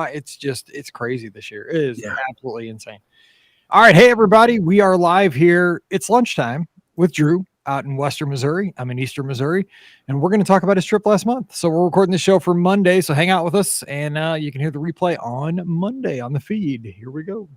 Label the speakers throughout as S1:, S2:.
S1: It's crazy this year. It is
S2: Yeah.
S1: absolutely insane. All right. Hey, everybody. We are live here. It's lunchtime with Drew out in Western Missouri. I'm in Eastern Missouri, and we're going to talk about his trip last month. So we're recording the show for Monday. So hang out with us, and you can hear the replay on Monday on the feed. Here we go.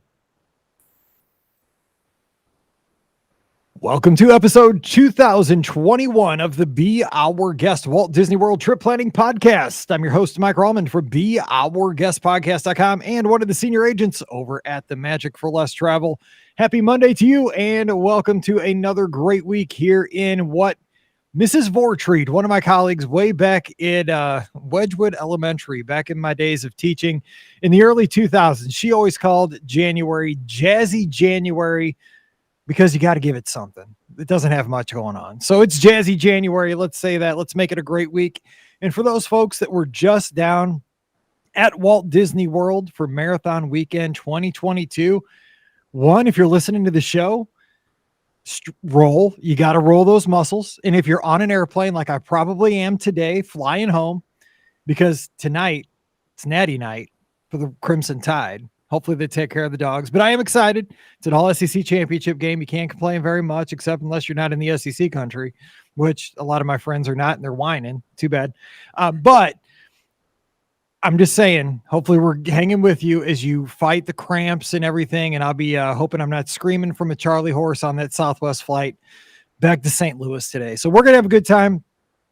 S1: Welcome to episode 2021 of the Be Our Guest Walt Disney World Trip Planning Podcast. I'm your host, Mike Rallman for BeOurGuestPodcast.com and one of the senior agents over at the Magic for Less Travel. Happy Monday to you, and welcome to another great week here in what Mrs. Vortreat, one of my colleagues way back in Wedgwood Elementary, back in my days of teaching in the early 2000s, she always called January Jazzy January, because you got to give it something. It doesn't have much going on. So it's Jazzy January. Let's say that. Let's make it a great week. And for those folks that were just down at Walt Disney World for Marathon Weekend 2022, one, if you're listening to the show, roll. You got to roll those muscles. And if you're on an airplane like I probably am today, flying home, because tonight it's Natty night for the Crimson Tide. Hopefully they take care of the dogs, but I am excited. It's an all SEC championship game. You can't complain very much, except unless you're not in the SEC country, which a lot of my friends are not, and they're whining. Too bad. But I'm just saying, hopefully we're hanging with you as you fight the cramps and everything. And I'll be hoping I'm not screaming from a Charlie horse on that Southwest flight back to St. Louis today. So we're going to have a good time.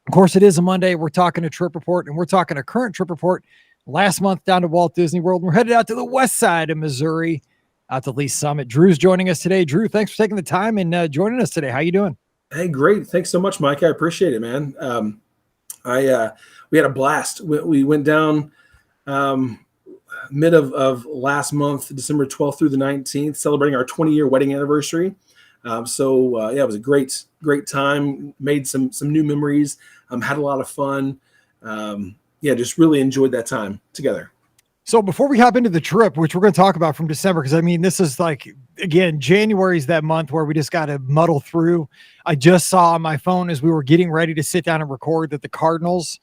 S1: Of course, it is a Monday. We're talking a trip report, and we're talking a current trip report last month down to Walt Disney World. We're headed out to the west side of Missouri, out to Lee Summit. Drew's joining us today. Drew, thanks for taking the time and joining us today. How you doing?
S2: Hey, great. Thanks so much, Mike. I appreciate it, man. We had a blast. We went down mid of last month, December 12th through the 19th, celebrating our 20-year wedding anniversary. It was a great time. Made some new memories. Had a lot of fun. Just really enjoyed that time together.
S1: So before we hop into the trip, which we're going to talk about from December, because I mean, this is like, again, January is that month where we just got to muddle through. I just saw on my phone as we were getting ready to sit down and record that the Cardinals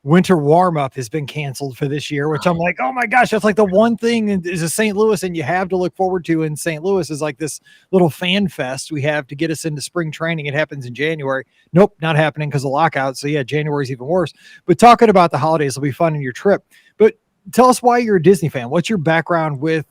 S1: winter warm-up has been canceled for this year, which I'm like, oh my gosh, that's like the one thing is a St. Louis and you have to look forward to in St. Louis is like this little fan fest we have to get us into spring training. It happens in January. Nope, not happening because of lockout. So yeah, January is even worse. But talking about the holidays will be fun in your trip. But tell us why you're a Disney fan. What's your background with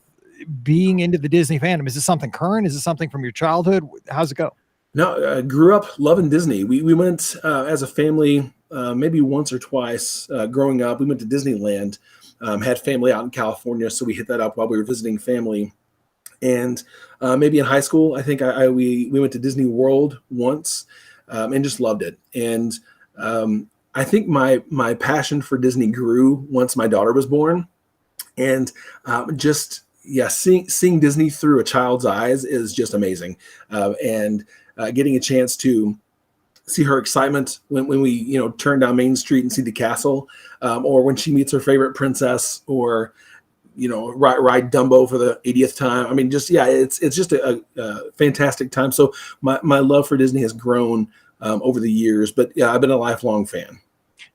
S1: being into the Disney fandom? Is this something current? Is it something from your childhood? How's it go?
S2: No, I grew up loving Disney. We went as a family maybe once or twice growing up. We went to Disneyland, had family out in California, so we hit that up while we were visiting family. And maybe in high school, I think we went to Disney World once and just loved it. And I think my passion for Disney grew once my daughter was born. And seeing Disney through a child's eyes is just amazing. Getting a chance to see her excitement when we turn down Main Street and see the castle, or when she meets her favorite princess, or ride Dumbo for the 80th time. I mean, it's just a fantastic time. So my love for Disney has grown over the years, but yeah, I've been a lifelong fan.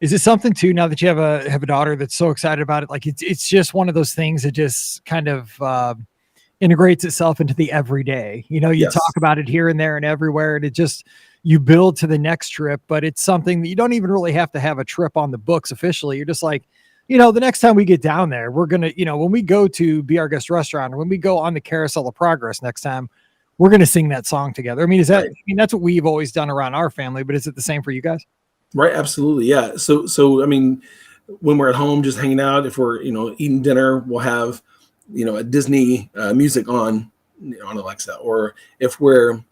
S1: Is it something too, now that you have a daughter that's so excited about it? Like it's just one of those things that just kind of integrates itself into the everyday. You
S2: Yes.
S1: Talk about it here and there and everywhere, and it just, you build to the next trip, but it's something that you don't even really have to have a trip on the books officially. You're just like, the next time we get down there, we're going to, when we go to Be Our Guest restaurant, or when we go on the Carousel of Progress next time, we're going to sing that song together. I mean, that's what we've always done around our family, but is it the same for you guys?
S2: Right. Absolutely. Yeah. So, I mean, when we're at home, just hanging out, if we're, eating dinner, we'll have, a Disney music on Alexa, or if we're,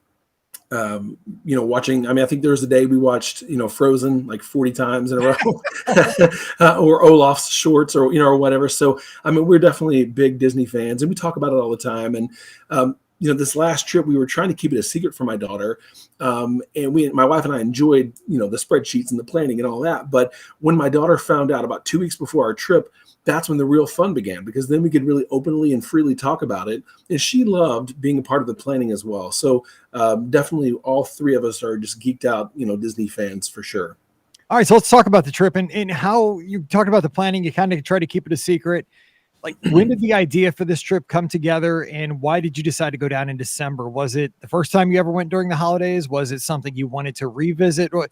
S2: watching, I mean, I think there was a day we watched, Frozen like 40 times in a row, or Olaf's shorts, or, or whatever. So, I mean, we're definitely big Disney fans, and we talk about it all the time. And, this last trip, we were trying to keep it a secret from my daughter. And my wife and I enjoyed, the spreadsheets and the planning and all that. But when my daughter found out about 2 weeks before our trip, that's when the real fun began, because then we could really openly and freely talk about it. And she loved being a part of the planning as well. So definitely all three of us are just geeked out, Disney fans for sure.
S1: All right. So let's talk about the trip and how you talked about the planning. You kind of try to keep it a secret. like, when did the idea for this trip come together, and why did you decide to go down in December? Was it the first time you ever went during the holidays? Was it something you wanted to revisit? What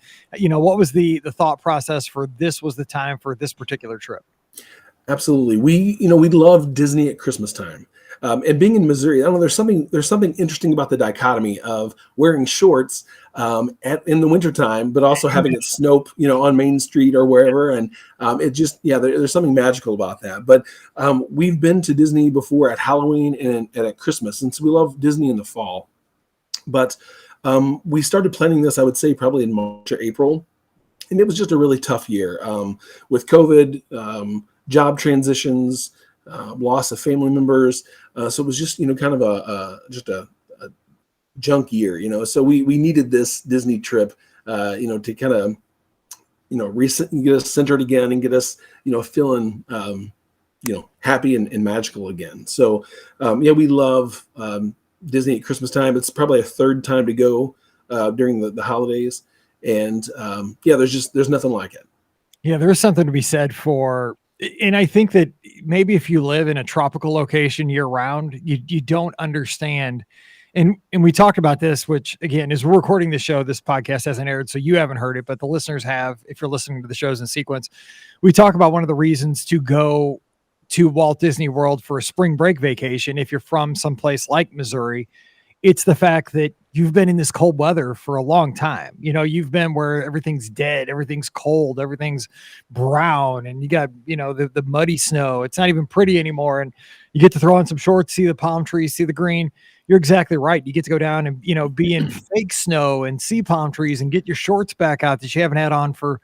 S1: was the thought process for this was the time for this particular trip?
S2: Absolutely. We love Disney at Christmas time. And being in Missouri, I don't know, there's something interesting about the dichotomy of wearing shorts in the wintertime, but also having it snow, on Main Street or wherever. And there's something magical about that. But we've been to Disney before at Halloween and at Christmas, and so we love Disney in the fall. But we started planning this, I would say, probably in March or April. And it was just a really tough year with COVID, job transitions, loss of family members. So it was just, kind of a junk year, so we needed this Disney trip, to kind of, get us centered again and get us, feeling, happy and magical again. So, we love Disney at Christmas time. It's probably a third time to go during the holidays. And there's nothing like it.
S1: Yeah, there is something to be said for, and I think that maybe if you live in a tropical location year round, you don't understand. And we talked about this, which again, as we're recording the show, this podcast hasn't aired, so you haven't heard it, but the listeners have, if you're listening to the shows in sequence. We talk about one of the reasons to go to Walt Disney World for a spring break vacation. If you're from someplace like Missouri, it's the fact that you've been in this cold weather for a long time. You've been where everything's dead, everything's cold, everything's brown, and you got, the muddy snow. It's not even pretty anymore. And you get to throw on some shorts, see the palm trees, see the green. You're exactly right. You get to go down and, be in fake snow and see palm trees and get your shorts back out that you haven't had on for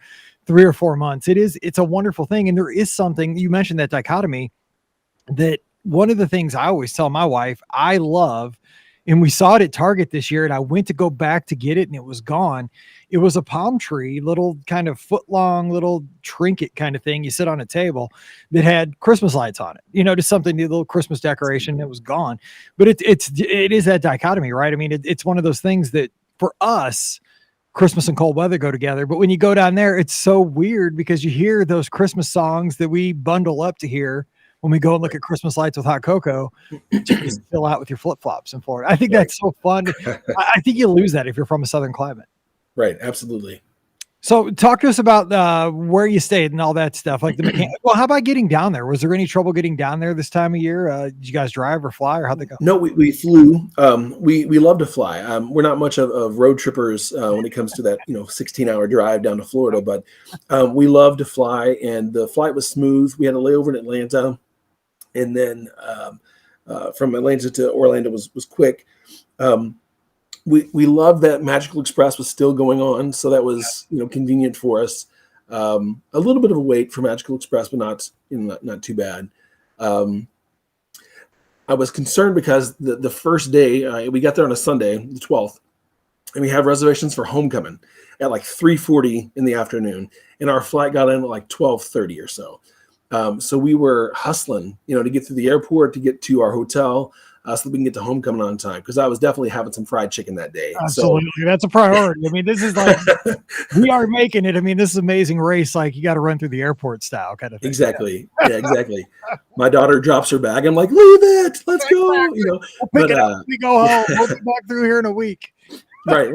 S1: 3 or 4 months. It's a wonderful thing. And there is something, you mentioned that dichotomy, that one of the things I always tell my wife, I love, and we saw it at Target this year, and I went to go back to get it, and it was gone. It was a palm tree, little kind of foot-long little trinket kind of thing you sit on a table that had Christmas lights on it, just something, a little Christmas decoration. It was gone. But it is that dichotomy, right? I mean, it's one of those things that for us, Christmas and cold weather go together. But when you go down there, it's so weird because you hear those Christmas songs that we bundle up to hear when we go and look at Christmas lights with hot cocoa, just fill out with your flip-flops in Florida. I think that's so fun. I think you lose that if you're from a southern climate.
S2: Right. Absolutely.
S1: So talk to us about where you stayed and all that stuff, like the mechanic. Well, how about getting down there? Was there any trouble getting down there this time of year? Did you guys drive or fly, or how'd they go?
S2: No, we flew. We love to fly. We're not much of road trippers when it comes to that 16-hour drive down to Florida, but we love to fly, and the flight was smooth. We had a layover in Atlanta, and then from Atlanta to Orlando was quick. We love that Magical Express was still going on, so that was convenient for us. A little bit of a wait for Magical Express, but not too bad. I was concerned because the first day we got there on a Sunday, the 12th, and we have reservations for Homecoming at like 3:40 in the afternoon, and our flight got in at like 12:30 or so. So we were hustling, to get through the airport, to get to our hotel, so that we can get to Homecoming on time. Because I was definitely having some fried chicken that day.
S1: Absolutely, so that's a priority. I mean, this is like we are making it. I mean, this is an amazing race. Like you got to run through the airport style kind of thing.
S2: Exactly. Yeah, exactly. My daughter drops her bag. I'm like, leave it. Let's go.
S1: We'll pick it up. We go home. We'll be back through here in a week.
S2: Right.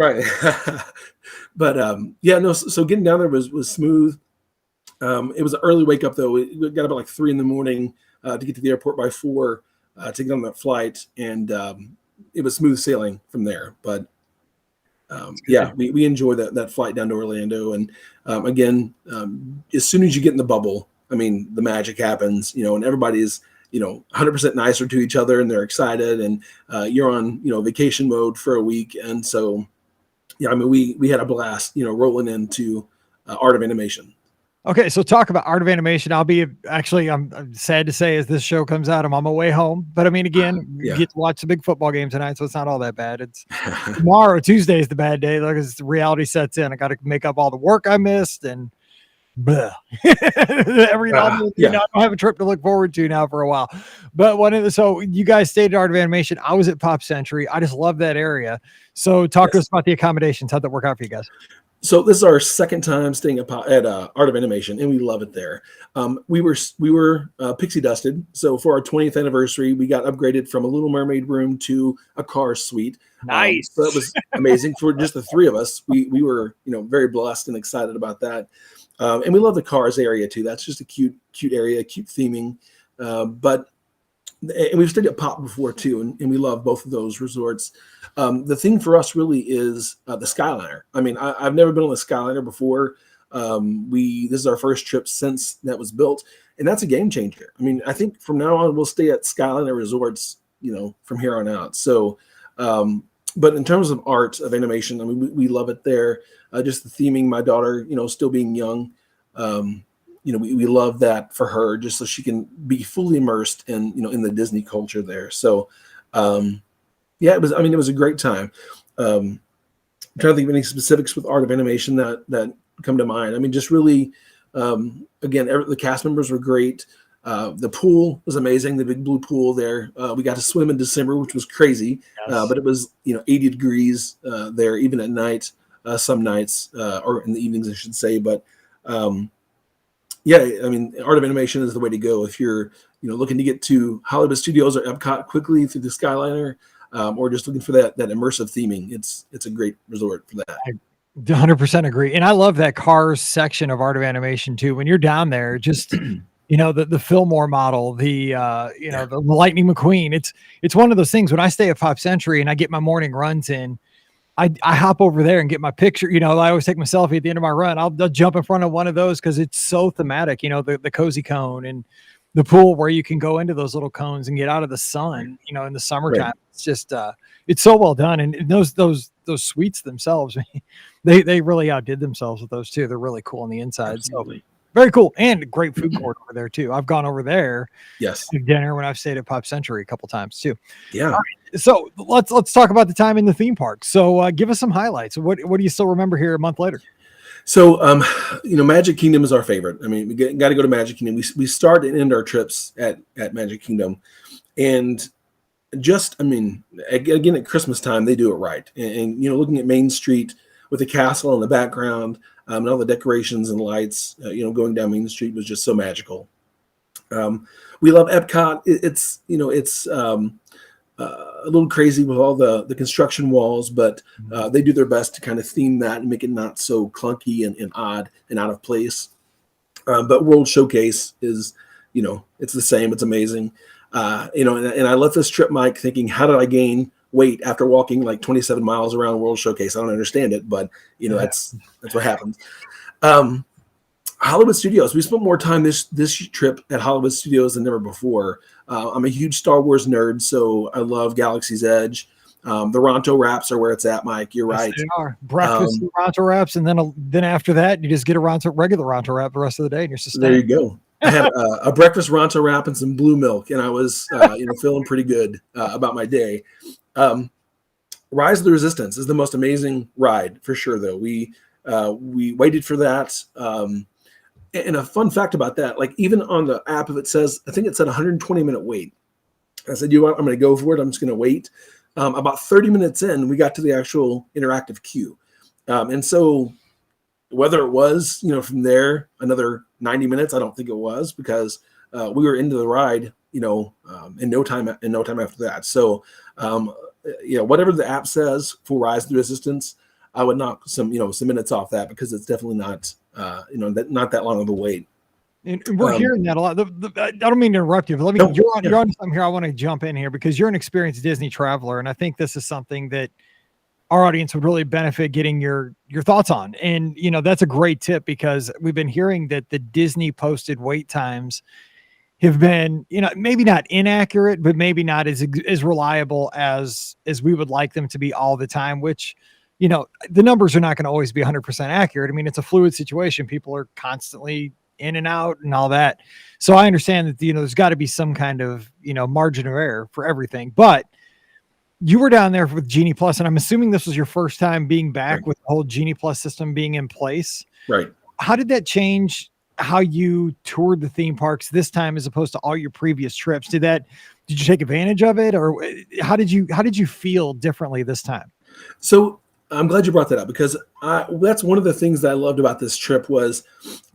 S2: But so getting down there was smooth. It was an early wake up though. We got up at like 3 a.m. To get to the airport by 4 to get on that flight, and it was smooth sailing from there. But we enjoyed that flight down to Orlando, and again, as soon as you get in the bubble, I mean, the magic happens, and everybody's 100% nicer to each other, and they're excited, and you're on vacation mode for a week, and so I mean, we had a blast, rolling into Art of Animation.
S1: Okay, so talk about Art of Animation. I'm sad to say, as this show comes out, I'm on my way home. But I mean, again, you get to watch the big football game tonight, so it's not all that bad. It's tomorrow, Tuesday is the bad day. Like, as reality sets in, I got to make up all the work I missed, and Bleh. I don't have a trip to look forward to now for a while. But so you guys stayed at Art of Animation. I was at Pop Century. I just love that area. So talk to us about the accommodations. How'd that work out for you guys?
S2: So this is our second time staying at Art of Animation, and we love it there. We were pixie dusted. So for our 20th anniversary, we got upgraded from a Little Mermaid room to a Cars suite.
S1: Nice.
S2: So that was amazing for just the three of us. We were very blessed and excited about that. And we love the Cars area too. That's just a cute area, cute theming. And we've stayed at Pop before too, and we love both of those resorts. The thing for us really is the Skyliner. I mean, I've never been on the Skyliner before. This is our first trip since that was built, and that's a game changer. I mean, I think from now on we'll stay at Skyliner resorts, from here on out. So, but in terms of art of animation, I mean, we love it there. Just the theming, my daughter, still being young. We love that for her, just so she can be fully immersed in the Disney culture there. So, it was a great time. I'm trying to think of any specifics with Art of Animation that come to mind. I mean, just really, again, the cast members were great. The pool was amazing. The big blue pool there. We got to swim in December, which was crazy.
S1: Yes.
S2: But it was 80 degrees there, even at night. Some nights, or in the evenings, I should say. But Art of Animation is the way to go if you're, looking to get to Hollywood Studios or Epcot quickly through the Skyliner, or just looking for that immersive theming. It's a great resort for that.
S1: I 100% agree, and I love that Cars section of Art of Animation too. When you're down there, just the Fillmore model, the Lightning McQueen. It's one of those things. When I stay at Pop Century and I get my morning runs in, I hop over there and get my picture. I always take my selfie at the end of my run. I'll jump in front of one of those because it's so thematic. The cozy cone and the pool where you can go into those little cones and get out of the sun. In the summertime, right. It's just it's so well done. And those suites themselves, they really outdid themselves with those too. They're really cool on the inside.
S2: Absolutely.
S1: So very cool, and great food court over there too. I've gone over there,
S2: yes,
S1: to dinner when I've stayed at Pop Century a couple times too.
S2: Yeah.
S1: Right, so let's talk about the time in the theme park. So give us some highlights. What do you still remember here a month later?
S2: So Magic Kingdom is our favorite. I mean, we got to go to Magic Kingdom. We start and end our trips at Magic Kingdom, and again at Christmas time they do it right. And looking at Main Street with the castle in the background. And all the decorations and lights, going down Main Street was just so magical. We love Epcot. It's a little crazy with all the construction walls, but they do their best to kind of theme that and make it not so clunky and odd and out of place. But World Showcase is, it's the same. It's amazing. And I left this trip, Mike, thinking, how did I gain weight after walking like 27 miles around World Showcase? I don't understand it, but that's what happens. Hollywood Studios. We spent more time this trip at Hollywood Studios than ever before. I'm a huge Star Wars nerd, so I love Galaxy's Edge. The Ronto wraps are where it's at, Mike. You're right.
S1: Yes, they are. Breakfast Ronto wraps, and then after that, you just get a regular Ronto wrap the rest of the day, and you're sustained.
S2: There you go. I had a breakfast Ronto wrap and some blue milk, and I was feeling pretty good about my day. Rise of the Resistance is the most amazing ride for sure, though. We waited for that. And a fun fact about that, like even on the app, if it says, I think it said 120-minute wait. I said, I'm going to go for it. I'm just going to wait. About 30 minutes in, we got to the actual interactive queue. And so whether it was, from there, another 90 minutes, I don't think it was, because we were into the ride, in no time after that. So, whatever the app says for Rise of the Resistance, I would knock some minutes off that, because it's definitely not, not that long of a wait.
S1: And we're hearing that a lot. I don't mean to interrupt you, but you're on something here. I want to jump in here because you're an experienced Disney traveler, and I think this is something that our audience would really benefit getting your thoughts on. And that's a great tip, because we've been hearing that the Disney posted wait times have been, maybe not inaccurate, but maybe not as reliable as we would like them to be all the time, which, the numbers are not going to always be 100% accurate. I mean, it's a fluid situation. People are constantly in and out and all that. So I understand that, there's got to be some kind of, margin of error for everything. But you were down there with Genie Plus, and I'm assuming this was your first time being back with the whole Genie Plus system being in place.
S2: Right.
S1: how did that change how you toured the theme parks this time as opposed to all your previous trips? Did you take advantage of it, or how did you feel differently this time?
S2: So I'm glad you brought that up because that's one of the things that I loved about this trip was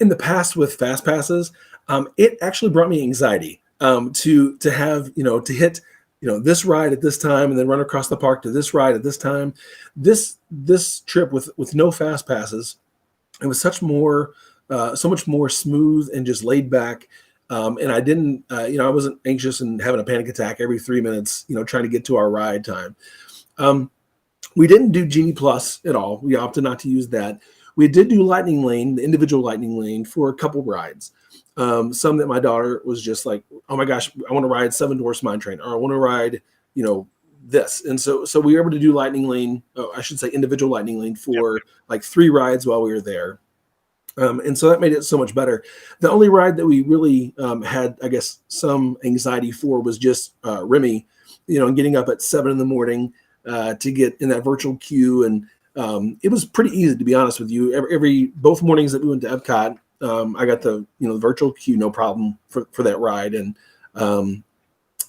S2: in the past with fast passes, it actually brought me anxiety to have, to hit, this ride at this time and then run across the park to this ride at this time. This trip with no fast passes, it was so much more smooth and just laid back. And I didn't, I wasn't anxious and having a panic attack every 3 minutes, trying to get to our ride time. We didn't do Genie Plus at all. We opted not to use that. We did do Lightning Lane, the individual Lightning Lane, for a couple rides. Some that my daughter was just like, oh my gosh, I want to ride Seven Dwarfs Mine Train, or I want to ride, this. And so we were able to do Lightning Lane, I should say individual Lightning Lane for like 3 rides while we were there. And so that made it so much better. The only ride that we really had, I guess, some anxiety for was just Remy, and getting up at 7 a.m. To get in that virtual queue. And it was pretty easy, to be honest with you. Both mornings that we went to Epcot, I got the virtual queue, no problem for that ride. And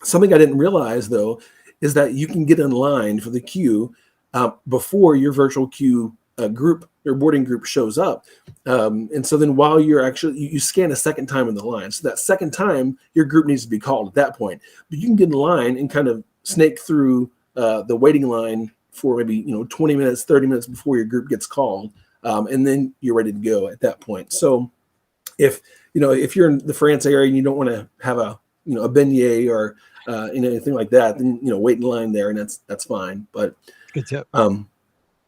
S2: something I didn't realize though is that you can get in line for the queue before your virtual queue group or boarding group shows up. And so then while you're actually, you scan a second time in the line. So that second time your group needs to be called at that point, but you can get in line and kind of snake through the waiting line for maybe 20 minutes, 30 minutes before your group gets called, and then you're ready to go at that point. So if you're in the France area and you don't want to have a beignet or anything like that, then wait in line there, and that's fine. But
S1: good tip.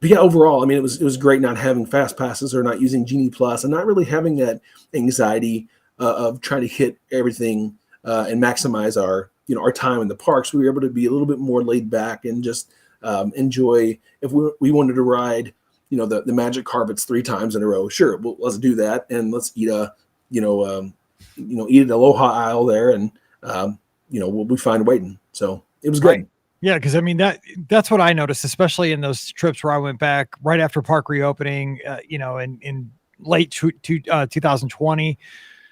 S2: But yeah, overall, I mean, it was great not having fast passes or not using Genie Plus and not really having that anxiety of trying to hit everything and maximize our time in the parks. We were able to be a little bit more laid back and just enjoy. If we wanted to ride, the magic carpets 3 times in a row, sure, well, let's do that, and let's eat eat an Aloha aisle there, and we'll be fine waiting. So it was good.
S1: Right. Yeah, because I mean that's what I noticed, especially in those trips where I went back right after park reopening, in late 2020,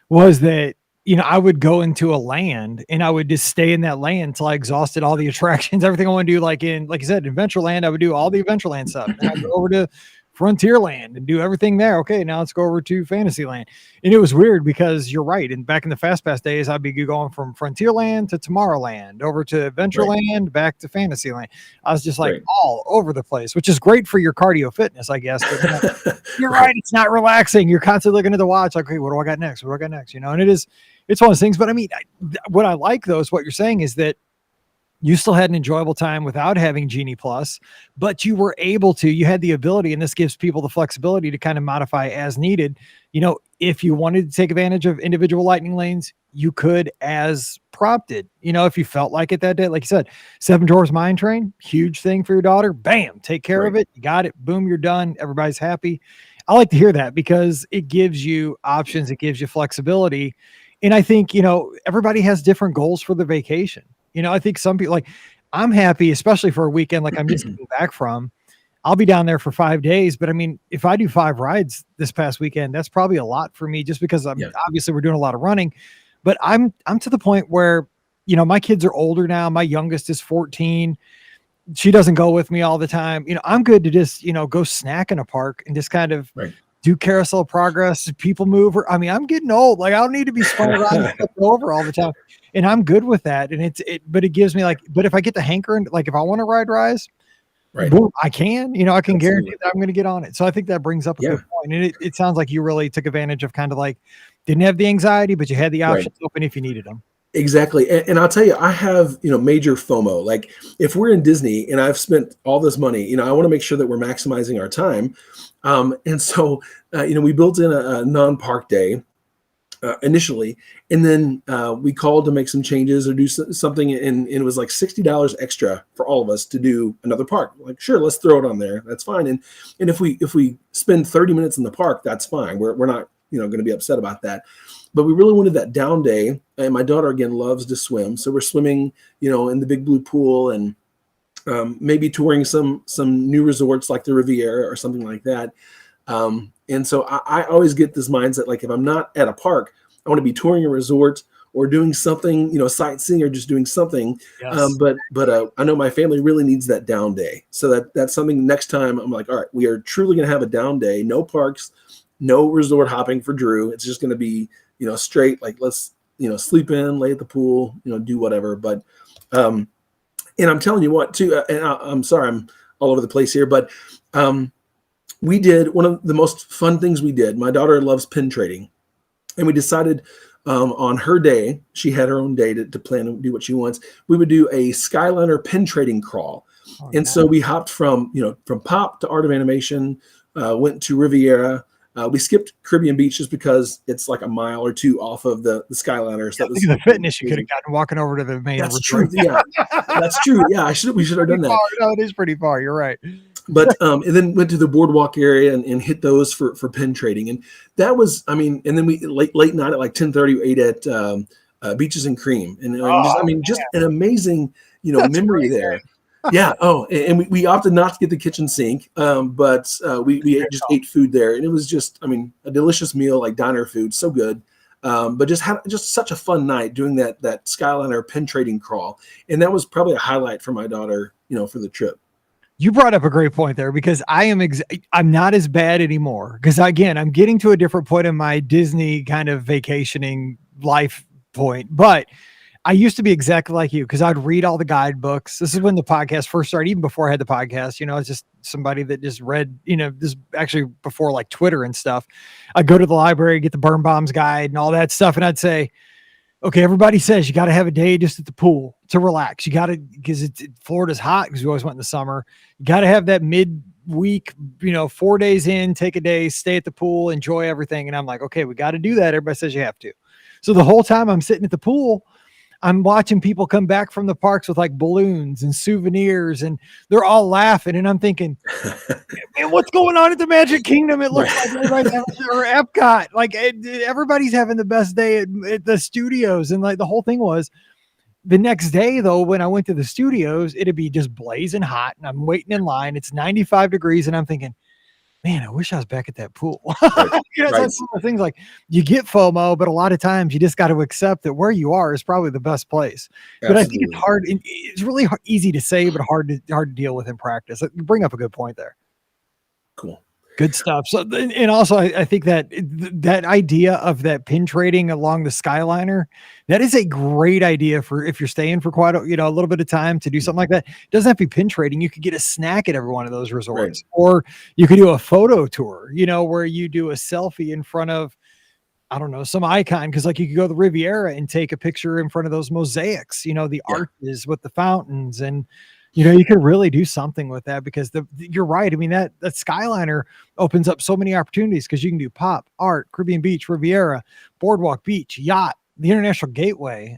S1: was that I would go into a land and I would just stay in that land until I exhausted all the attractions, everything I want to do. Like you said, Adventureland, I would do all the Adventureland stuff. And I'd go over to Frontierland and do everything there. Okay, now let's go over to Fantasyland. And it was weird because you're right. And back in the Fast Pass days, I'd be going from Frontierland to Tomorrowland, over to Adventureland, back to Fantasyland. I was just like all over the place, which is great for your cardio fitness, I guess. But you're right. It's not relaxing. You're constantly looking at the watch. Like, okay, what do I got next? What do I got next? And it's one of those things. But I mean, what I like though is what you're saying is that you still had an enjoyable time without having Genie Plus, but you had the ability, and this gives people the flexibility to kind of modify as needed. If you wanted to take advantage of individual lightning lanes, you could as prompted. If you felt like it that day, like you said, Seven Dwarfs Mine Train, huge thing for your daughter. Bam, take care of it. You got it. Boom, you're done. Everybody's happy. I like to hear that because it gives you options. It gives you flexibility. And I think, everybody has different goals for the vacation. I think some people, like, I'm happy, especially for a weekend like I'm just getting back from. I'll be down there for 5 days, but I mean, if I do 5 rides this past weekend, that's probably a lot for me, just because obviously we're doing a lot of running. But I'm to the point where, my kids are older now. My youngest is 14. She doesn't go with me all the time. I'm good to just go snack in a park and just kind of do carousel progress, people mover. I mean, I'm getting old. Like, I don't need to be spun around and over all the time. And I'm good with that. And but it gives me but if I get the hankering, like if I want to ride Rise, boom, I can, I can guarantee that I'm going to get on it. So I think that brings up a good point. And it sounds like you really took advantage of kind of like, didn't have the anxiety, but you had the options open if you needed them.
S2: Exactly. And I'll tell you, I have, major FOMO. Like if we're in Disney and I've spent all this money, I want to make sure that we're maximizing our time. And so, we built in a non-park day initially, and then we called to make some changes or do something. And it was like $60 extra for all of us to do another park. Like, sure, let's throw it on there. That's fine. And if we spend 30 minutes in the park, that's fine. We're not, going to be upset about that. But we really wanted that down day. And my daughter, again, loves to swim. So we're swimming, in the big blue pool and maybe touring some new resorts like the Riviera or something like that. And so I always get this mindset, like if I'm not at a park, I want to be touring a resort or doing something, sightseeing or just doing something.
S1: Yes.
S2: But I know my family really needs that down day. So that's something next time I'm like, all right, we are truly going to have a down day, no parks, no resort hopping for Drew. It's just going to be, straight, like let's, sleep in, lay at the pool, do whatever. But, and I'm telling you what too, and I'm sorry, I'm all over the place here, but, we did one of the most fun things we did. My daughter loves pin trading, and we decided on her day, she had her own day to plan and do what she wants. We would do a Skyliner pin trading crawl.
S1: Oh,
S2: And so we hopped from Pop to Art of Animation, went to Riviera. We skipped Caribbean Beach just because it's like a mile or two off of the Skyliner. So
S1: think of the fitness you could have gotten walking over to the main.
S2: That's true. Yeah, that's true. Yeah, we should have done that.
S1: No, it is pretty far. You're right.
S2: But and then went to the boardwalk area and hit those for pin trading, and that was, and then we late night at like 10:30 we ate at Beaches and Cream, and just an amazing memory there. Yeah. Oh, and we opted not to get the kitchen sink, but we just ate food there, and it was just a delicious meal, like diner food, so good. But just had just such a fun night doing that Skyliner pin trading crawl, and that was probably a highlight for my daughter, for the trip.
S1: You brought up a great point there, because I'm not as bad anymore, because again, I'm getting to a different point in my Disney kind of vacationing life point. But I used to be exactly like you, because I'd read all the guidebooks. This is when the podcast first started, even before I had the podcast. It's just somebody that just read, this actually before like Twitter and stuff. I'd go to the library, get the Burn Bombs guide and all that stuff, and I'd say, okay, everybody says you got to have a day just at the pool to relax. You got to, because Florida's hot, because we always went in the summer. You got to have that midweek, 4 days in, take a day, stay at the pool, enjoy everything. And I'm like, okay, we got to do that. Everybody says you have to. So the whole time I'm sitting at the pool, I'm watching people come back from the parks with like balloons and souvenirs, and they're all laughing. And I'm thinking, man, what's going on at the Magic Kingdom? It looks like everybody's or Epcot. Like everybody's having the best day at the studios. And like the whole thing was, the next day though, when I went to the studios, it'd be just blazing hot, and I'm waiting in line. It's 95 degrees, and I'm thinking, man, I wish I was back at that pool.
S2: Right.
S1: That's some of the things, like you get FOMO, but a lot of times you just got to accept that where you are is probably the best place. Absolutely. But I think it's hard. It's really easy to say, but hard to deal with in practice. You bring up a good point there.
S2: Cool.
S1: Good stuff. So, and also I think that idea of that pin trading along the Skyliner, that is a great idea for if you're staying for quite a little bit of time to do something like that. It doesn't have to be pin trading. You could get a snack at every one of those resorts, or you could do a photo tour, where you do a selfie in front of, I don't know, some icon. Cause like you could go to the Riviera and take a picture in front of those mosaics, the arches with the fountains, and you could really do something with that, because you're right. That Skyliner opens up so many opportunities, because you can do Pop, Art, Caribbean Beach, Riviera, Boardwalk Beach, Yacht, the International Gateway.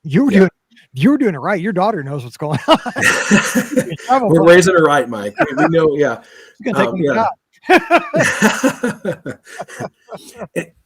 S1: You were doing it right. Your daughter knows what's going on.
S2: We're raising her right, Mike. We know. Yeah.
S1: You're gonna take me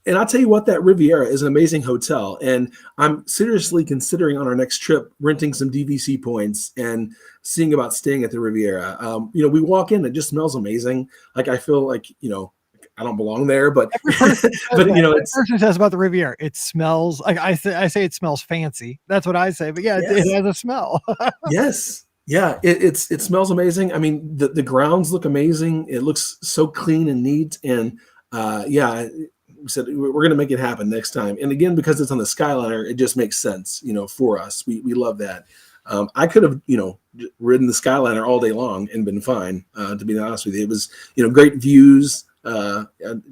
S2: And I'll tell you what, that Riviera is an amazing hotel, and I'm seriously considering on our next trip renting some DVC points and seeing about staying at the Riviera. We walk in, it just smells amazing. Like I feel like I don't belong there, but but
S1: it's person says about the Riviera, it smells like I say it smells fancy. That's what I say, but yeah, yes. It has a smell.
S2: Yes. Yeah, it smells amazing. The grounds look amazing. It looks so clean and neat. And we said we're going to make it happen next time. And again, because it's on the Skyliner, it just makes sense, for us. We love that. I could have, ridden the Skyliner all day long and been fine. To be honest with you, it was, great views,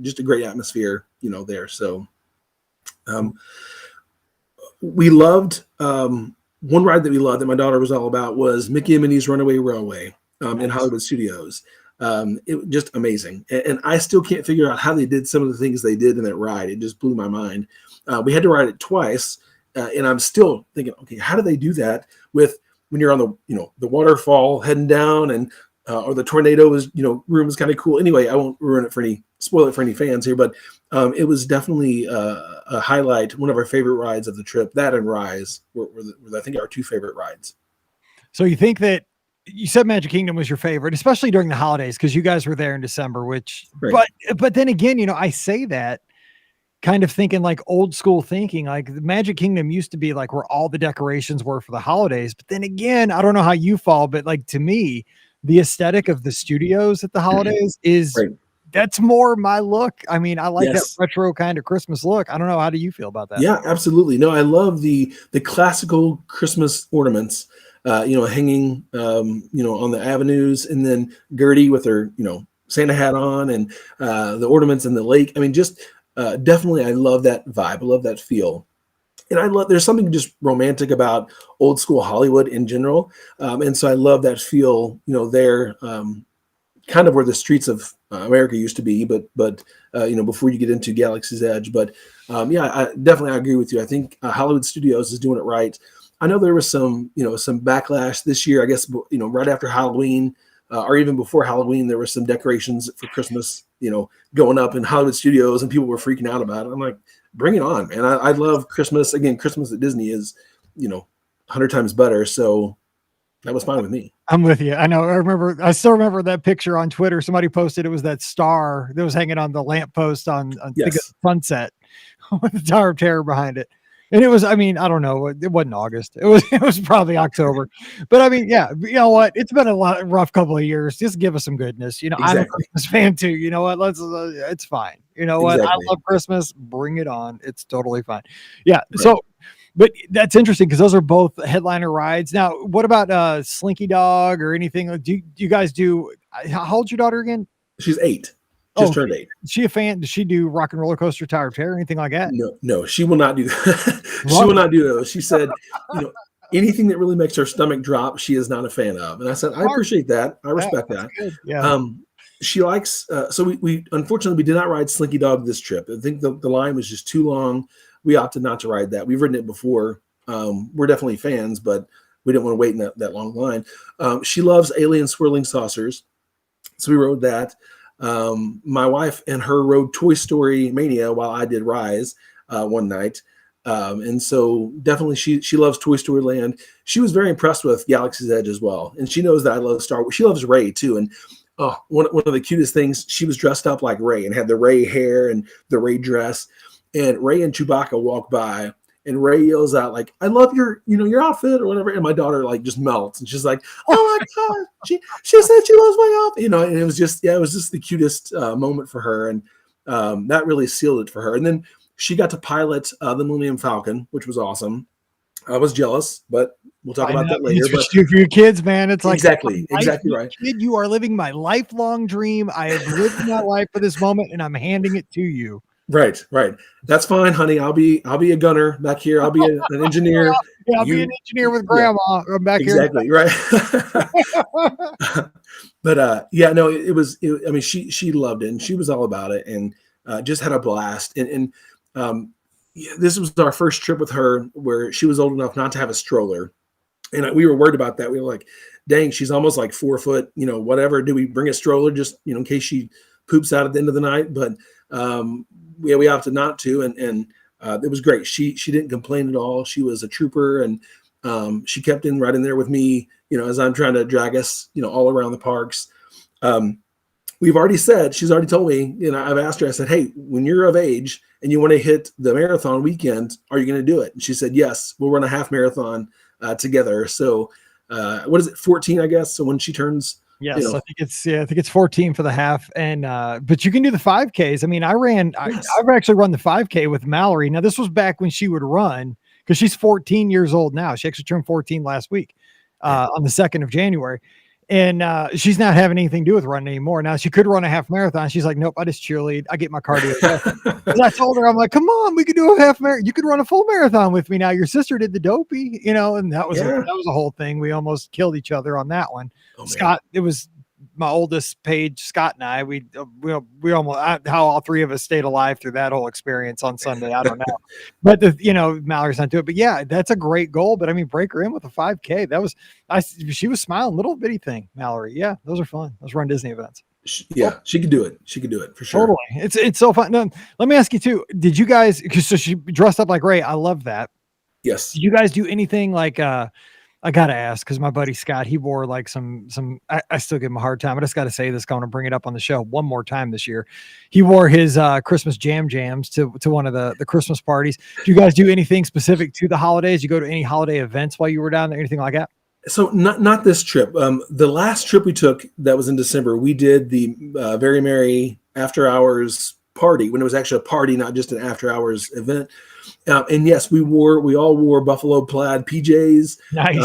S2: just a great atmosphere, there. So we loved. One ride that we loved that my daughter was all about was Mickey and Minnie's Runaway Railway in Hollywood Studios. It was just amazing. And I still can't figure out how they did some of the things they did in that ride. It just blew my mind. We had to ride it twice. And I'm still thinking, okay, how do they do that with when you're on the waterfall heading down, and or the tornado is, room is kind of cool. Anyway, I won't spoil it for any fans here, but it was definitely a highlight, one of our favorite rides of the trip. That and Rise were I think our two favorite rides.
S1: So you think that you said Magic Kingdom was your favorite, especially during the holidays, because you guys were there in December, which,
S2: Right.
S1: but then again, I say that kind of thinking like old school thinking, like the Magic Kingdom used to be like where all the decorations were for the holidays. But then again, I don't know how you fall, but like to me, the aesthetic of the studios at the holidays is
S2: Right.
S1: that's more my look. I mean, I like that
S2: Yes.
S1: retro kind of Christmas look. I don't know. How do you feel about that?
S2: Yeah, absolutely. No, I love the classical Christmas ornaments, hanging, on the avenues, and then Gertie with her, Santa hat on, and the ornaments in the lake. I mean, just definitely, I love that vibe. I love that feel. And there's something just romantic about old school Hollywood in general. And so I love that feel, there, kind of where the streets of America used to be, but before you get into Galaxy's Edge. But I agree with you. I think Hollywood Studios is doing it right. I know there was some backlash this year, I guess, right after Halloween, or even before Halloween, there were some decorations for Christmas, going up in Hollywood Studios, and people were freaking out about it. I'm like, bring it on, man. I love Christmas. Again, Christmas at Disney is, 100 times better. So that was fine with me.
S1: I'm with you. I know. I still remember that picture on Twitter. Somebody posted, it was that star that was hanging on the lamppost on
S2: Yes.
S1: Sunset with the Tower of Terror behind it. And it was, I mean, I don't know. It wasn't August. It was probably October. But I mean, yeah, you know what? It's been a rough couple of years. Just give us some goodness.
S2: Exactly.
S1: I'm a Christmas fan too. You know what? It's fine. You know what?
S2: Exactly.
S1: I love Christmas. Bring it on. It's totally fine. Yeah. Right. So, but that's interesting because those are both headliner rides. Now, what about Slinky Dog or anything? Do you guys do? How old's your daughter again?
S2: She's 8. Just turned 8.
S1: Is she a fan? Does she do Rock and Roller Coaster, Tower of Terror, anything like that?
S2: No, she will not do that. She will not do those. She said, anything that really makes her stomach drop, she is not a fan of. And I said, I appreciate that. I respect that.
S1: Good. Yeah.
S2: She likes. So we unfortunately we did not ride Slinky Dog this trip. I think the line was just too long. We opted not to ride that. We've ridden it before. We're definitely fans, but we didn't want to wait in that long line. She loves alien swirling saucers, so we rode that. My wife and her rode Toy Story Mania while I did Rise one night. And so definitely she loves Toy Story Land. She was very impressed with Galaxy's Edge as well. And she knows that I love Star Wars. She loves Rey too. And one of the cutest things, she was dressed up like Rey and had the Rey hair and the Rey dress. And Rey and Chewbacca walk by, and Rey yells out like, "I love your outfit," or whatever. And my daughter like just melts, and she's like, "Oh my God, she said she loves my outfit," and it was just the cutest moment for her, and that really sealed it for her. And then she got to pilot the Millennium Falcon, which was awesome. I was jealous, but we'll talk about that later. But
S1: for your kids, man, it's like
S2: exactly right.
S1: Kid, you are living my lifelong dream. I have lived my life for this moment, and I'm handing it to you.
S2: Right. That's fine, honey. I'll be a gunner back here. I'll be an engineer.
S1: Yeah, I'll be an engineer with Grandma. I'm back
S2: exactly,
S1: here.
S2: Right. But it was. I mean, she loved it, and she was all about it, and just had a blast. And this was our first trip with her where she was old enough not to have a stroller, and we were worried about that. We were like, "Dang, she's almost like 4 foot. Whatever. Do we bring a stroller just in case she poops out at the end of the night?" But we opted not to, and it was great. She didn't complain at all. She was a trooper, and she kept right in there with me, as I'm trying to drag us, all around the parks. She's already told me, I've asked her, I said, "Hey, when you're of age and you want to hit the marathon weekend, are you going to do it?" And she said, "Yes, we'll run a half marathon together." So what is it, 14, I guess? So when she turns...
S1: Yes, I think it's 14 for the half, and but you can do the 5Ks. I mean, I've actually run the 5K with Mallory. Now, this was back when she would run, because she's 14 years old now. She actually turned 14 last week on the 2nd of January, and she's not having anything to do with running anymore. Now, she could run a half marathon. She's like, "Nope, I just cheerlead. I get my cardio." And I told her, I'm like, "Come on, we could do a half marathon. You could run a full marathon with me now. Your sister did the dopey, and that was a whole thing. We almost killed each other on that one." Oh, Scott, it was my oldest, Paige, Scott, and I. We almost, how all three of us stayed alive through that whole experience on Sunday. I don't know, but Mallory's not doing it. But yeah, that's a great goal. But I mean, break her in with a 5K. She was smiling, little bitty thing, Mallory. Yeah, those are fun. Those Run Disney events.
S2: Yeah, she could do it. She could do it for sure.
S1: Totally. It's so fun. Now, let me ask you too. Did you guys? So she dressed up like Rey. I love that.
S2: Yes.
S1: Did you guys do anything like? I gotta ask because my buddy Scott, he wore like some. I still give him a hard time. I just got to say this. Going to bring it up on the show one more time this year. He wore his Christmas jams to one of the Christmas parties. Do you guys do anything specific to the holidays? You go to any holiday events while you were down there? Anything like that?
S2: So not this trip. The last trip we took that was in December, we did the Very Merry After Hours party when it was actually a party, not just an after hours event. And yes, we all wore buffalo plaid PJs.
S1: Nice.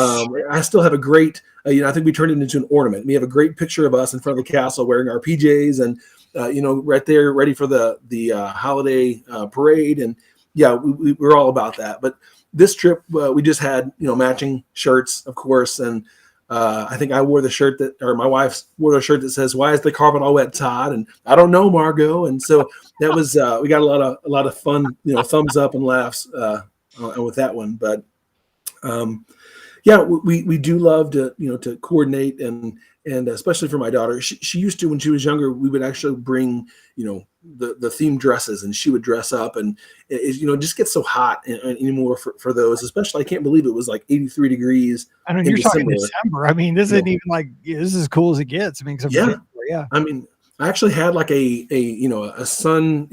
S2: I still have a great, I think we turned it into an ornament. We have a great picture of us in front of the castle wearing our PJs and, right there ready for the holiday parade. And yeah, we're all about that. But this trip, we just had, matching shirts, of course. And I think I wore the shirt or my wife wore the shirt that says, "Why is the carpet all wet, Todd?" And I don't know, Margot. And so that was, we got a lot of fun, thumbs up and laughs with that one. But yeah, we do love to, to coordinate and especially for my daughter, she used to, when she was younger, we would actually bring, the themed dresses and she would dress up and it just gets so hot anymore for those, especially I can't believe it was like 83 degrees.
S1: I mean, you're talking December. I mean, this isn't even like, this is as cool as it gets. I mean,
S2: yeah. I mean, I actually had like a sun,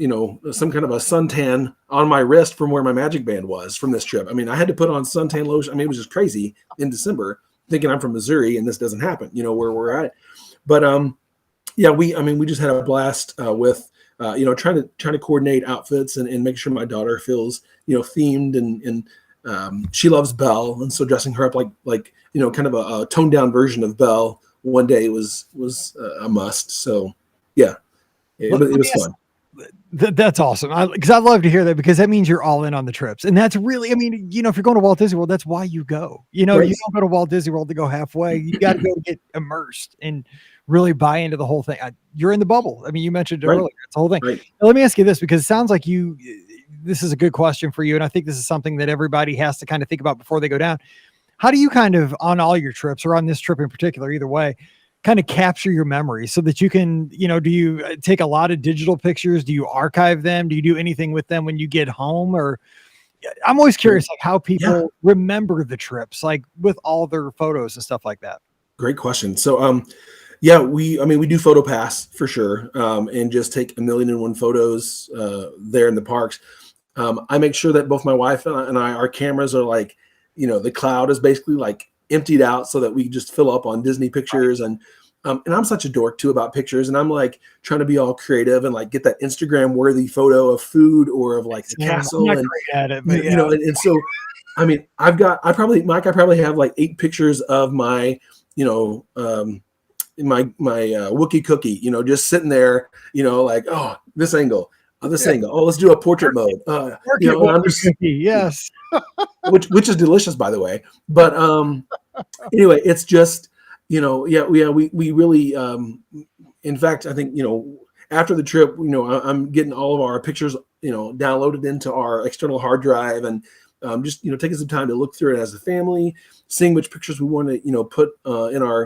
S2: some kind of a suntan on my wrist from where my Magic Band was from this trip. I mean, I had to put on suntan lotion. I mean, it was just crazy in December thinking I'm from Missouri and this doesn't happen, where we're at. But yeah, we just had a blast with trying to coordinate outfits and make sure my daughter feels themed and she loves Belle, and so dressing her up like kind of a toned down version of Belle one day was a must. So yeah, it was fun.
S1: That's awesome. Because I love to hear that, because that means you're all in on the trips. And that's really, I mean, if you're going to Walt Disney World, that's why you go. You don't go to Walt Disney World to go halfway. You got to go get immersed and really buy into the whole thing. You're in the bubble. I mean, you mentioned it earlier. It's the whole thing. Right. Now, let me ask you this, because it sounds like this is a good question for you. And I think this is something that everybody has to kind of think about before they go down. How do you kind of, on all your trips or on this trip in particular, either way, kind of capture your memories so that you can, do you take a lot of digital pictures? Do you archive them? Do you do anything with them when you get home? Or I'm always curious, like how people remember the trips, like with all their photos and stuff like that.
S2: Great question. So, yeah, we do PhotoPass for sure. And just take 1,000,001 photos there in the parks. I make sure that both my wife and I, our cameras are like, the cloud is basically like emptied out so that we just fill up on Disney pictures. And I'm such a dork too about pictures, and I'm like trying to be all creative and like get that Instagram worthy photo of food or of like the castle.
S1: I'm not great at it, but
S2: and so, I mean, I probably have like 8 pictures of my, my Wookiee cookie, just sitting there, like, oh, this angle. Angle. Oh, let's do a portrait mode.
S1: Yes.
S2: which is delicious, by the way. But anyway, it's just, we really, in fact, I think, after the trip, I'm getting all of our pictures, downloaded into our external hard drive, and just, taking some time to look through it as a family, seeing which pictures we want to, put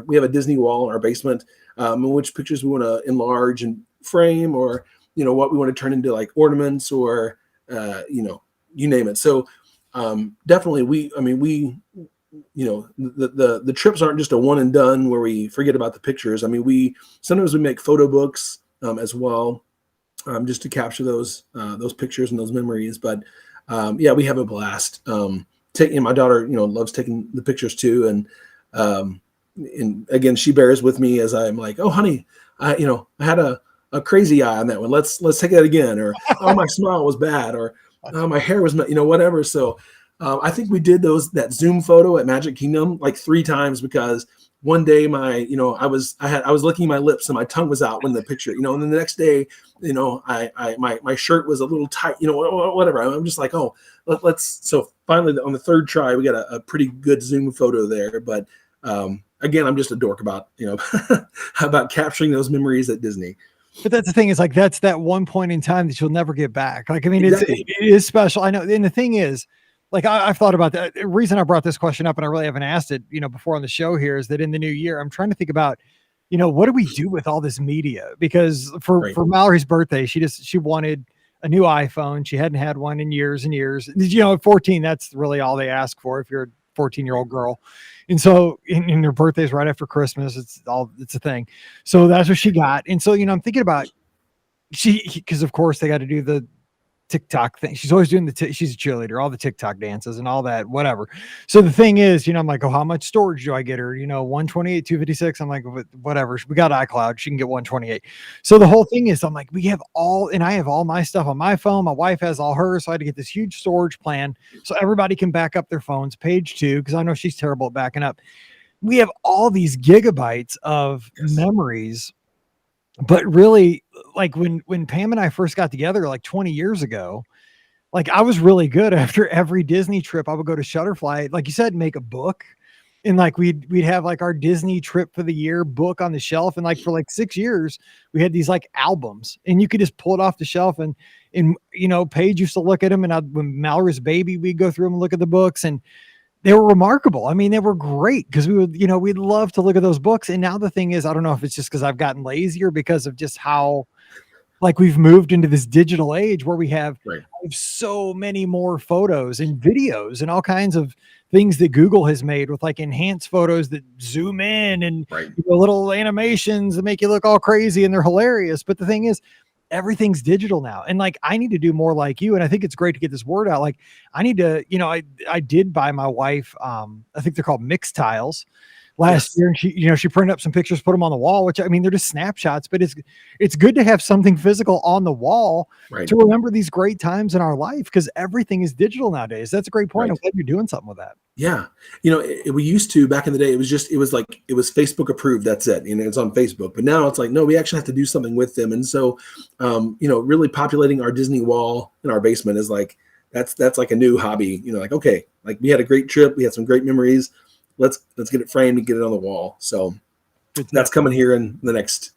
S2: we have a Disney wall in our basement, and which pictures we want to enlarge and frame, or, what we want to turn into like ornaments or, you name it. So definitely the trips aren't just a one and done where we forget about the pictures. I mean, sometimes we make photo books as well, just to capture those pictures and those memories. But yeah, we have a blast. My daughter, loves taking the pictures too. And again, she bears with me as I'm like, oh honey, I had a crazy eye on that one. Let's take that again. Or, oh, my smile was bad. Or, oh, my hair was, whatever. So I think we did that Zoom photo at Magic Kingdom like 3 times, because one day I was licking my lips and my tongue was out when the picture, and then the next day, my shirt was a little tight, whatever. I'm just like, oh, so finally on the 3rd try, we got a pretty good Zoom photo there. But again, I'm just a dork about, about capturing those memories at Disney.
S1: But that's the thing, is like, that's that one point in time that you'll never get back. Like, I mean,
S2: exactly.
S1: it is special. I know. And the thing is, like, I've thought about that. The reason I brought this question up, and I really haven't asked it, before on the show here, is that in the new year, I'm trying to think about, what do we do with all this media? Because for Mallory's birthday, she wanted a new iPhone. She hadn't had one in years and years. At 14, that's really all they ask for if you're 14-year-old girl. And so, and her birthday's right after Christmas. It's a thing. So that's what she got. And so, I'm thinking about because of course they got to do the TikTok thing. She's always doing she's a cheerleader, all the TikTok dances and all that, whatever. So the thing is, I'm like, oh, how much storage do I get her? 128, 256. I'm like, whatever. We got iCloud. She can get 128. So the whole thing is, I'm like, I have all my stuff on my phone. My wife has all hers. So I had to get this huge storage plan so everybody can back up their phones. Page 2, because I know she's terrible at backing up. We have all these gigabytes of memories. But really, like when Pam and I first got together, like 20 years ago, like I was really good. After every Disney trip, I would go to Shutterfly, like you said, make a book. And like we'd have like our Disney trip for the year book on the shelf. And like for like 6 years, we had these like albums, and you could just pull it off the shelf. And Paige used to look at them, and when Mallory's baby, we'd go through them and look at the books, and they were remarkable. I mean, they were great because we would, we'd love to look at those books. And now the thing is, I don't know if it's just because I've gotten lazier because of just how like we've moved into this digital age where we have so many more photos and videos and all kinds of things that Google has made with like enhanced photos that zoom in and little animations that make you look all crazy, and they're hilarious. But the thing is, everything's digital now. And like, I need to do more like you. And I think it's great to get this word out. Like I need to, I did buy my wife, I think they're called mixed tiles last year. And she printed up some pictures, put them on the wall, which I mean, they're just snapshots, but it's good to have something physical on the wall to remember these great times in our life, because everything is digital nowadays. That's a great point. I'm glad you're doing something with that.
S2: Yeah. We used to, back in the day, it was Facebook approved. That's it. It's on Facebook, but now it's like, no, we actually have to do something with them. And so, really populating our Disney wall in our basement is like, that's like a new hobby, like, okay, like we had a great trip. We had some great memories. Let's get it framed and get it on the wall. So that's coming here in the next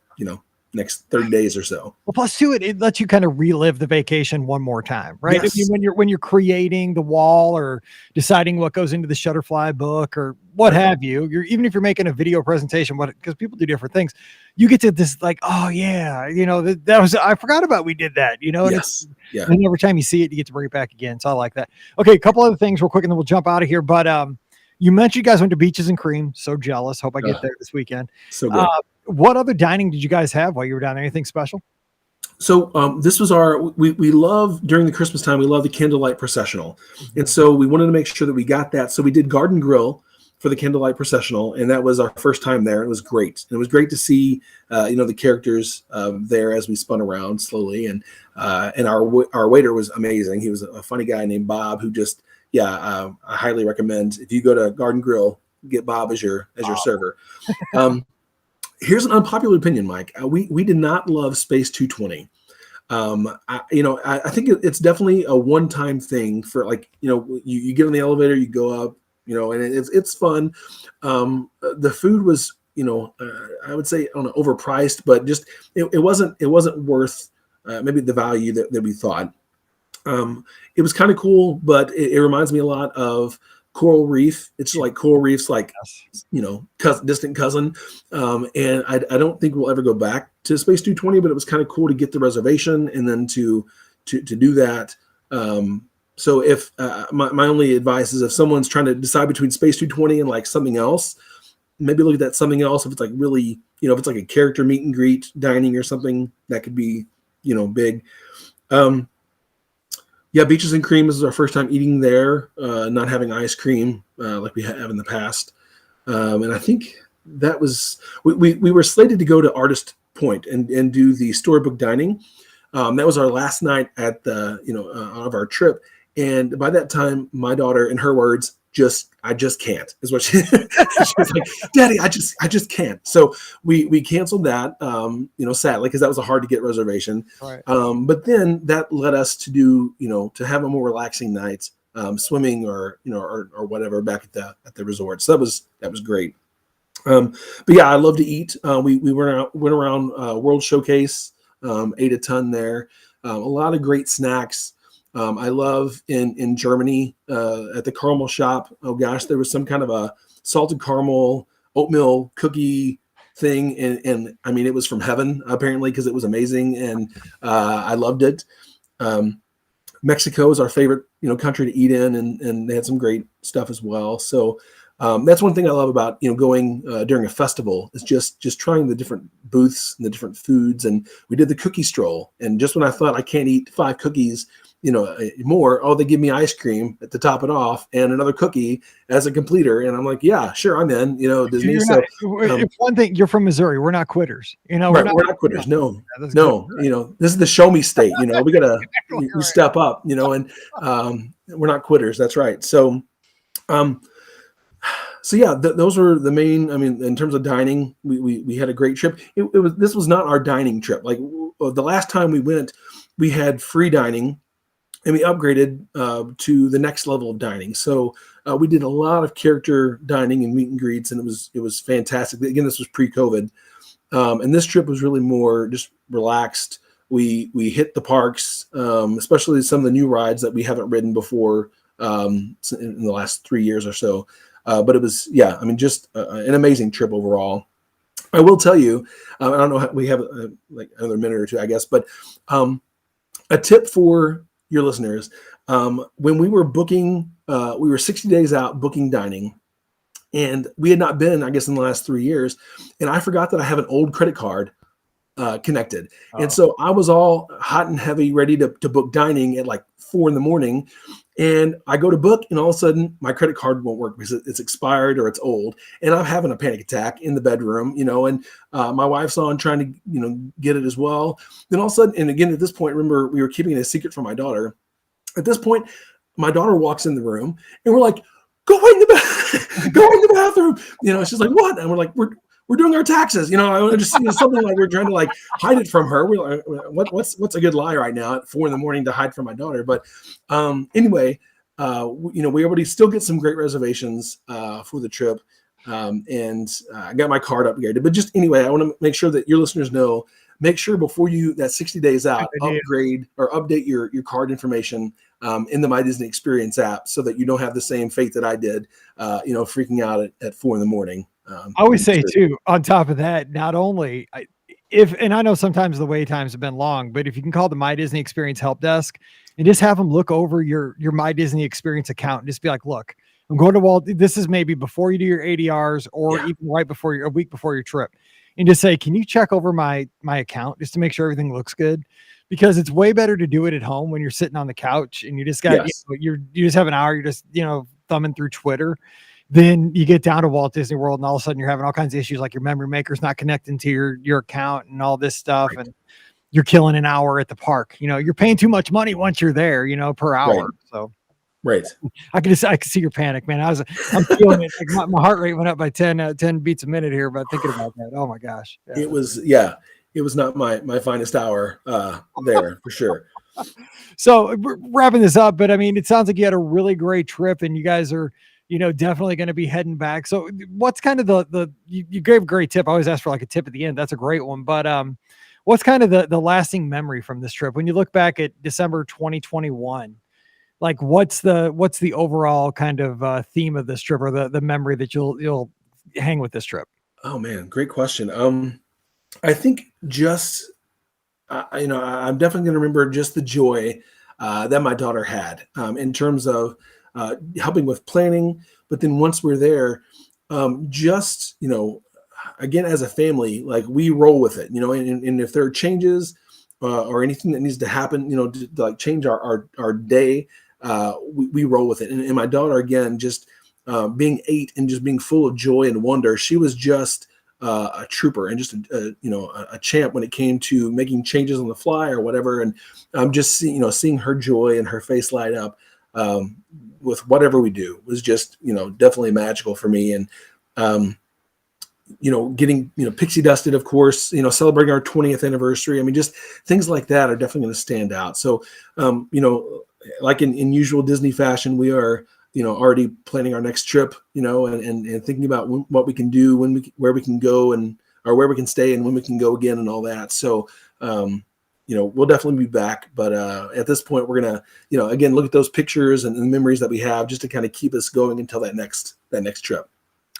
S2: 30 days or so.
S1: Well, plus too, it lets you kind of relive the vacation one more time, right?
S2: Yes.
S1: I mean, when you're creating the wall or deciding what goes into the Shutterfly book or what have you, even if you're making a video presentation, because people do different things, you get to this like, oh yeah, that was, I forgot about we did that, and and every time you see it, you get to bring it back again. So I like that. Okay, a couple other things real quick, and then we'll jump out of here. But you mentioned you guys went to Beaches and Cream. So jealous. Hope I get there this weekend.
S2: So good.
S1: What other dining did you guys have while you were down there? Anything special?
S2: So this was we love, during the Christmas time, we love the candlelight processional. And so we wanted to make sure that we got that. So we did Garden Grill for the candlelight processional. And that was our first time there. It was great. And it was great to see, the characters there as we spun around slowly. And our waiter was amazing. He was a funny guy named Bob who just, I highly recommend, if you go to Garden Grill, get Bob as your server. Here's an unpopular opinion, Mike. We did not love Space 220. I think it's definitely a one-time thing for like, you get on the elevator, you go up, and it's fun. The food was, I would say, I don't know, overpriced, but just it wasn't worth maybe the value that we thought. It was kind of cool, but it reminds me a lot of Coral Reef. It's like Coral Reef's like, distant cousin. And I don't think we'll ever go back to Space 220, but it was kind of cool to get the reservation and then to do that. So if my only advice is if someone's trying to decide between Space 220 and like something else, maybe look at that something else. If it's like really, if it's like a character meet and greet dining or something, that could be, big. Beaches and Cream. This is our first time eating there, not having ice cream like we have in the past. And I think that was, we were slated to go to Artist Point and do the storybook dining. That was our last night at the, of our trip. And by that time, my daughter, in her words, I just can't, is what she was like, Daddy, I just can't. So we canceled that, sadly, because that was a hard to get reservation.
S1: Right.
S2: But then that led us to do, to have a more relaxing night, swimming or whatever back at the resort. So that was great. But yeah, I love to eat. We went around World Showcase, ate a ton there. A lot of great snacks. I love in Germany at the caramel shop. Oh gosh, there was some kind of a salted caramel oatmeal cookie thing, and I mean it was from heaven apparently because it was amazing, and I loved it. Mexico is our favorite country to eat in, and they had some great stuff as well. So that's one thing I love about going during a festival is just trying the different booths and the different foods. And we did the cookie stroll, and just when I thought I can't eat 5 cookies more, they give me ice cream to top it off and another cookie as a completer. And I'm like, yeah, sure, I'm in, Disney.
S1: If one thing, you're from Missouri. We're not quitters.
S2: We're not quitters. No. This is the show me state, we got to step up, and we're not quitters. That's right. So yeah, those were the main, in terms of dining, we had a great trip. This was not our dining trip. Like the last time we went, we had free dining, and we upgraded to the next level of dining. So we did a lot of character dining and meet and greets, and it was fantastic. Again, this was pre-COVID, and this trip was really more just relaxed. We hit the parks, especially some of the new rides that we haven't ridden before in the last 3 years or so. But it was, just an amazing trip overall. I will tell you, I don't know, we have like another minute or two, I guess, but a tip for your listeners, when we were booking, we were 60 days out booking dining, and we had not been, I guess, in the last 3 years. And I forgot that I have an old credit card connected. Oh. And so I was all hot and heavy, ready to book dining at like 4 a.m. And I go to book, and all of a sudden my credit card won't work because it's expired or it's old. And I'm having a panic attack in the bedroom, and my wife's on trying to, get it as well. Then all of a sudden, and again, at this point, remember, we were keeping it a secret from my daughter. At this point, my daughter walks in the room, and we're like, go in the bathroom. She's like, what? And we're like, we're doing our taxes. I just something like we're trying to like hide it from her. We're like, what's a good lie right now at 4 a.m. to hide from my daughter? But anyway, we already still get some great reservations for the trip. And I got my card upgraded. But just anyway, I want to make sure that your listeners know, make sure before that 60 days out, upgrade or update your card information in the My Disney Experience app, so that you don't have the same fate that I did, freaking out at 4 a.m.
S1: I always say too, on top of that, not only and I know sometimes the wait times have been long, but if you can call the My Disney Experience help desk and just have them look over your My Disney Experience account and just be like, look, I'm going to Walt. This is maybe before you do your ADRs or even right before a week before your trip, and just say, can you check over my account just to make sure everything looks good? Because it's way better to do it at home when you're sitting on the couch and you just got, you just have an hour, you're just, thumbing through Twitter. Then you get down to Walt Disney World, and all of a sudden you're having all kinds of issues, like your memory maker's not connecting to your account and all this stuff. Right. And you're killing an hour at the park. You're paying too much money once you're there, per hour. Right. So,
S2: right.
S1: I can see your panic, man. I'm feeling it. Like my heart rate went up by 10 beats a minute here, but thinking about that. Oh my gosh.
S2: Yeah. It was not my finest hour there for sure.
S1: So we're wrapping this up, but it sounds like you had a really great trip, and you guys are, definitely going to be heading back. So what's kind of you gave a great tip. I always ask for like a tip at the end. That's a great one. But what's kind of the lasting memory from this trip? When you look back at December 2021, like what's the overall kind of theme of this trip, or the memory that you'll hang with this trip?
S2: Oh man, great question. I think just, I'm definitely going to remember just the joy that my daughter had in terms of helping with planning. But then once we're there, just, again, as a family, like we roll with it, and if there are changes or anything that needs to happen, to like change our day, we roll with it. And my daughter, again, just being 8 and just being full of joy and wonder, she was just a trooper and just a champ when it came to making changes on the fly or whatever. And just seeing her joy and her face light up with whatever we do was just definitely magical for me. And getting pixie dusted, of course, celebrating our 20th anniversary. Just things like that are definitely going to stand out. So like in usual Disney fashion, we are already planning our next trip, and thinking about what we can do, where we can go, or where we can stay, and when we can go again, and all that. So, we'll definitely be back. But at this point, we're gonna, again, look at those pictures and the memories that we have, just to kind of keep us going until that next trip.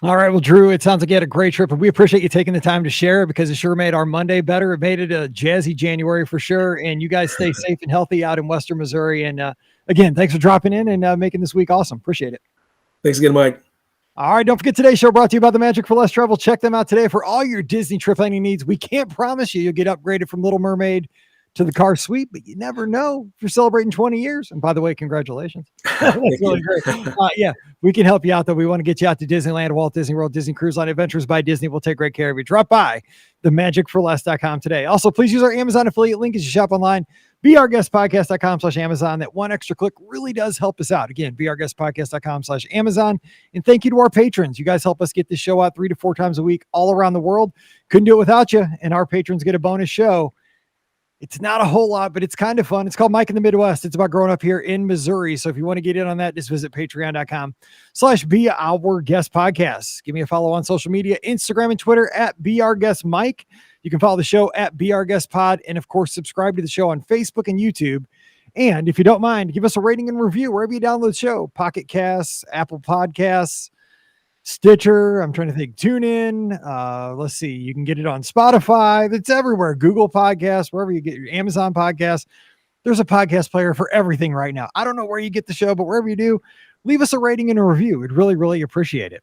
S1: All right. Well, Drew, it sounds like you had a great trip, and we appreciate you taking the time to share because it sure made our Monday better. It made it a jazzy January for sure. And you guys stay safe and healthy out in Western Missouri. And again, thanks for dropping in and making this week awesome. Appreciate it.
S2: Thanks again, Mike.
S1: All right. Don't forget today's show brought to you by the Magic for Less Travel. Check them out today for all your Disney trip planning needs. We can't promise you'll get upgraded from Little Mermaid to the car suite, but you never know if you're celebrating 20 years. And by the way, congratulations. That's really great. Yeah, we can help you out though. We want to get you out to Disneyland, Walt Disney World, Disney Cruise Line, Adventures by Disney. We'll take great care of you. Drop by themagicforless.com today. Also, please use our Amazon affiliate link as you shop online. beourguestpodcast.com/Amazon. That one extra click really does help us out. Again, beourguestpodcast.com/Amazon. And thank you to our patrons. You guys help us get this show out 3 to 4 times a week all around the world. Couldn't do it without you. And our patrons get a bonus show. It's not a whole lot, but it's kind of fun. It's called Mike in the Midwest. It's about growing up here in Missouri. So if you want to get in on that, just visit patreon.com/beourguestpodcast. Give me a follow on social media, Instagram and Twitter at beourguestmike. You can follow the show at beourguestpod. And of course, subscribe to the show on Facebook and YouTube. And if you don't mind, give us a rating and review wherever you download the show. Pocket Casts, Apple Podcasts, Stitcher, I'm trying to think, TuneIn. Let's see, you can get it on Spotify. It's everywhere. Google Podcasts, wherever you get your Amazon podcast. There's a podcast player for everything right now. I don't know where you get the show, but wherever you do, leave us a rating and a review. We'd really, really appreciate it.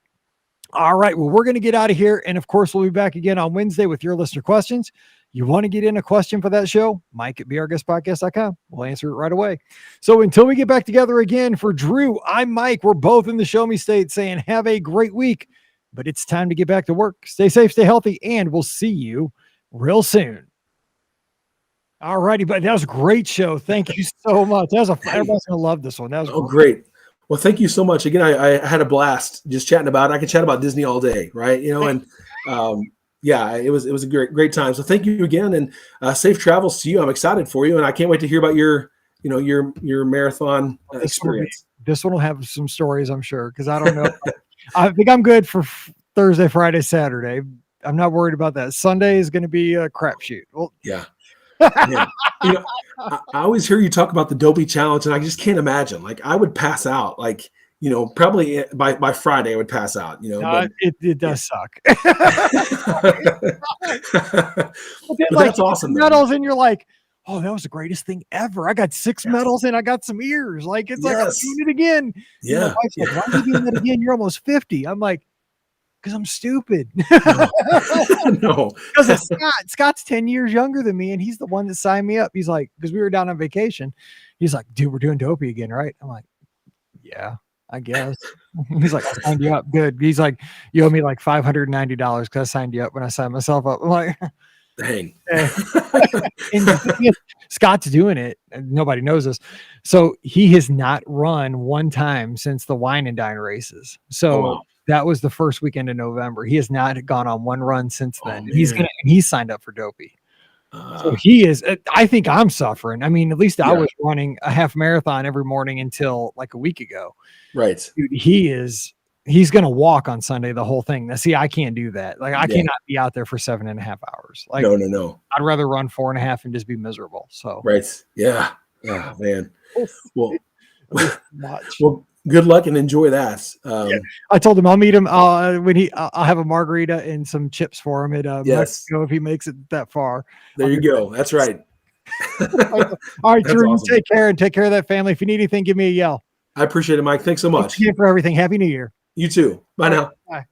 S1: All right. Well, we're going to get out of here. And of course, we'll be back again on Wednesday with your listener questions. You want to get in a question for that show? Mike at beourguestpodcast.com. We'll answer it right away. So until we get back together again, for Drew, I'm Mike. We're both in the Show Me State saying have a great week, but it's time to get back to work. Stay safe, stay healthy, and we'll see you real soon. All righty, but that was a great show. Thank you so much. Everybody's going to love this one. That was
S2: great. Well, thank you so much. Again, I had a blast just chatting about it. I could chat about Disney all day, right? And yeah, it was a great time. So thank you again, and safe travels to you. I'm excited for you, and I can't wait to hear about your marathon experience.
S1: This one will have some stories, I'm sure, because I don't know. I think I'm good for Thursday, Friday, Saturday. I'm not worried about that. Sunday is going to be a crapshoot. Well,
S2: yeah. Yeah. I always hear you talk about the dopey challenge, and I just can't imagine. Like, I would pass out. Like, probably by Friday I would pass out.
S1: It does suck.
S2: But that's awesome.
S1: Medals, and you're like, oh, that was the greatest thing ever. I got 6 medals, and I got some ears. Like, it's like I'm doing it again.
S2: Yeah.
S1: Like, why are you doing that again? You're almost 50. I'm like, because I'm stupid.
S2: No.
S1: Because Scott's 10 years younger than me, and he's the one that signed me up. He's like, because we were down on vacation. He's like, dude, we're doing dopey again, right? I'm like, yeah, I guess. He's like, I signed you up. Good. He's like, you owe me like $590 because I signed you up when I signed myself up. I'm like,
S2: dang.
S1: And Scott's doing it, and nobody knows this. So he has not run one time since the wine and dine races. So
S2: wow.
S1: That was the first weekend in November. He has not gone on one run since then. He's signed up for dopey. So he is. I think I'm suffering. I mean, at least I was running a half marathon every morning until like a week ago.
S2: Right.
S1: Dude, he's going to walk on Sunday, the whole thing. Now, see, I can't do that. Like, I cannot be out there for 7.5 hours. Like,
S2: no.
S1: I'd rather run 4.5 and just be miserable. So,
S2: right. Yeah. Oh, man. Well,
S1: well,
S2: good luck and enjoy that.
S1: I told him I'll meet him when I'll have a margarita and some chips for him at Mexico if he makes it that far.
S2: There you go. That's right.
S1: All right, Drew, awesome. Take care and take care of that family. If you need anything, give me a yell.
S2: I appreciate it, Mike. Thanks so much.
S1: Thanks again for everything. Happy New Year.
S2: You too. Bye now.
S1: Bye.